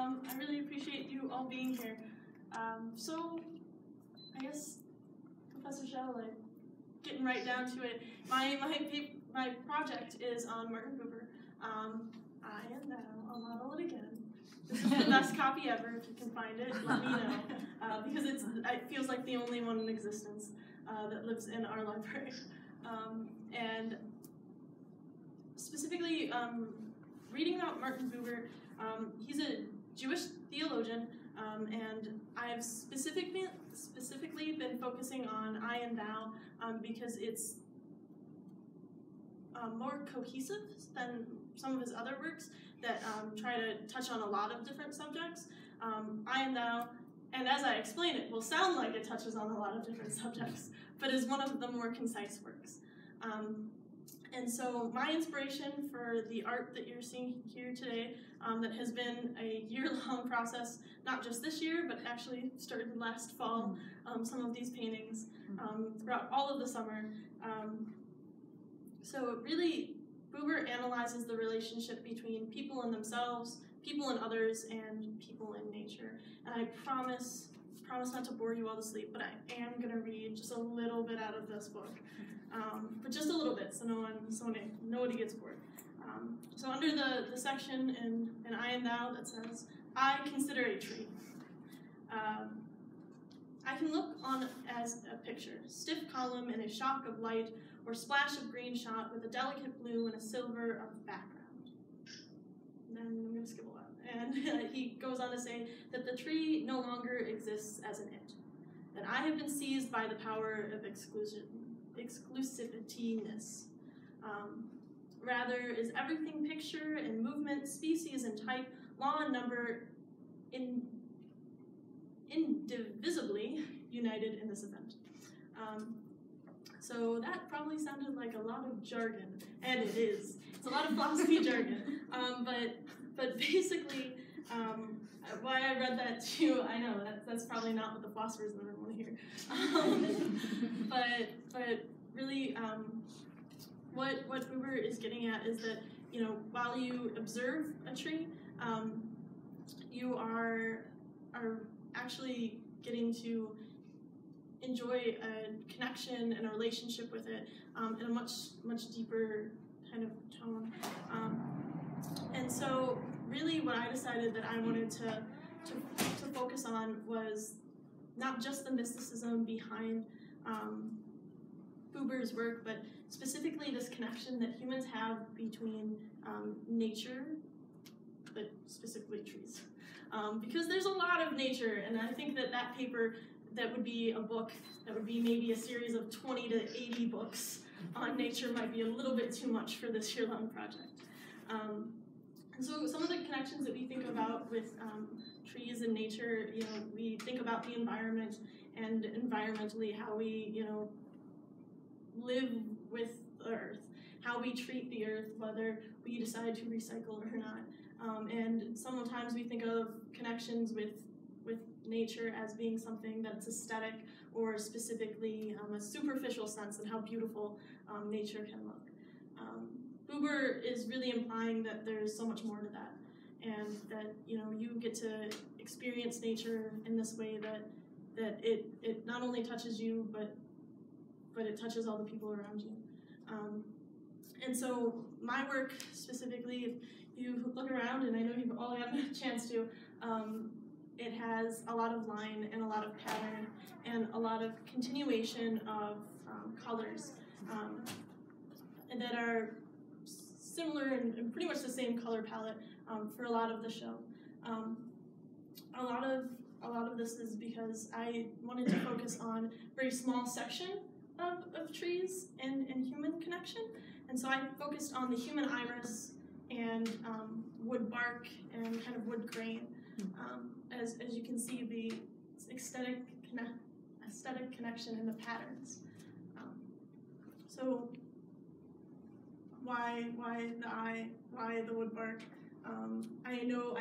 I really appreciate you all being here. So, I guess, Professor Shell, like, getting right down to it, my project is on Martin Buber. I am now, I'll model it again. This is the best copy ever. If you can find it, let me know. Because it feels like the only one in existence that lives in our library. And specifically, reading about Martin Buber, he's a Jewish theologian, and I have specifically been focusing on I and Thou because it's more cohesive than some of his other works that try to touch on a lot of different subjects. I and Thou, and as I explain it, will sound like it touches on a lot of different subjects, but is one of the more concise works. And so my inspiration for the art that you're seeing here today, that has been a year-long process, not just this year, but actually started last fall, some of these paintings throughout all of the summer. So really, Buber analyzes the relationship between people and themselves, people and others, and people in nature. And I promise not to bore you all to sleep, but I am going to read just a little bit out of this book. But just a little bit, so nobody gets bored. So under the section in I and Thou that says, I consider a tree. I can look on as a picture, stiff column in a shock of light, or splash of green shot with a delicate blue and a silver of background. And then I'm going to skip a lot. And he goes on to say that the tree no longer exists as an it, that I have been seized by the power of exclusivityness. Rather, is everything picture and movement, species and type, law and number, indivisibly united in this event. So that probably sounded like a lot of jargon, and it is. It's a lot of philosophy jargon. But basically, why I read that too, I know that's probably not what the philosophers in the room want to hear. But really, what Buber is getting at is that, you know, while you observe a tree, you are actually getting to enjoy a connection and a relationship with it in a much deeper kind of tone. And so really what I decided that I wanted to focus on was not just the mysticism behind Buber's work, but specifically this connection that humans have between nature, but specifically trees. Because there's a lot of nature, and I think that paper, that would be a book, that would be maybe a series of 20 to 80 books on nature might be a little bit too much for this year-long project. And so some of the connections that we think about with trees and nature, you know, we think about the environment and environmentally how we, you know, live with the earth, how we treat the earth, whether we decide to recycle or not. And sometimes we think of connections with nature as being something that's aesthetic or specifically a superficial sense and how beautiful nature can look. Buber is really implying that there's so much more to that, and that, you know, you get to experience nature in this way that it not only touches you, but it touches all the people around you. And so my work specifically, if you look around, and I know you've all had a chance to, it has a lot of line and a lot of pattern and a lot of continuation of colors and that are similar and pretty much the same color palette for a lot of the show. A lot of this is because I wanted to focus on a very small section of trees and human connection, and so I focused on the human iris and wood bark and kind of wood grain. As you can see, the aesthetic connection in the patterns. So why the eye? Why the wood bark? I know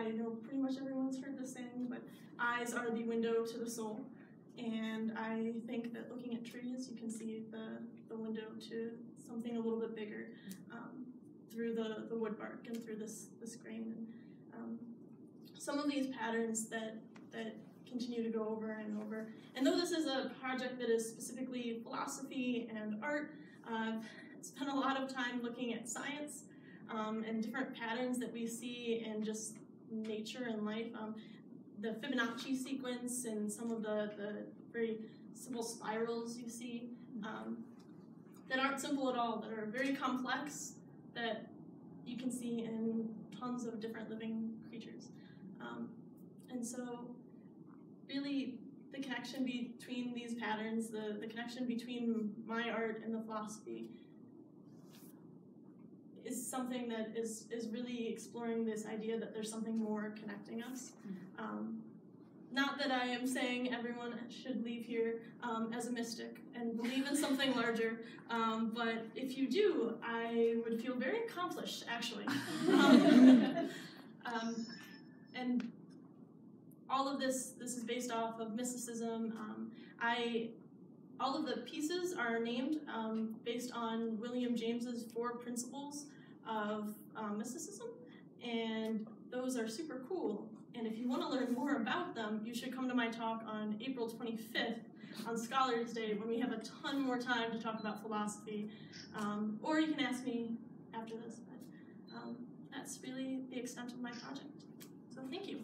pretty much everyone's heard this saying, but eyes are the window to the soul. And I think that looking at trees, you can see the window to something a little bit bigger through the wood bark and through this grain. some of these patterns that continue to go over and over. And though this is a project that is specifically philosophy and art, I've spent a lot of time looking at science and different patterns that we see in just nature and life. The Fibonacci sequence and some of the very simple spirals you see that aren't simple at all, that are very complex, that you can see in tons of different living creatures. And so really the connection between these patterns, the connection between my art and the philosophy is something that is really exploring this idea that there's something more connecting us. Not that I am saying everyone should leave here as a mystic and believe in something larger, but if you do, I would feel very accomplished, actually. And all of this is based off of mysticism. All of the pieces are named based on William James's 4 principles of mysticism, and those are super cool. And if you want to learn more about them, you should come to my talk on April 25th on Scholars Day, when we have a ton more time to talk about philosophy. Or you can ask me after this, but that's really the extent of my project. So thank you.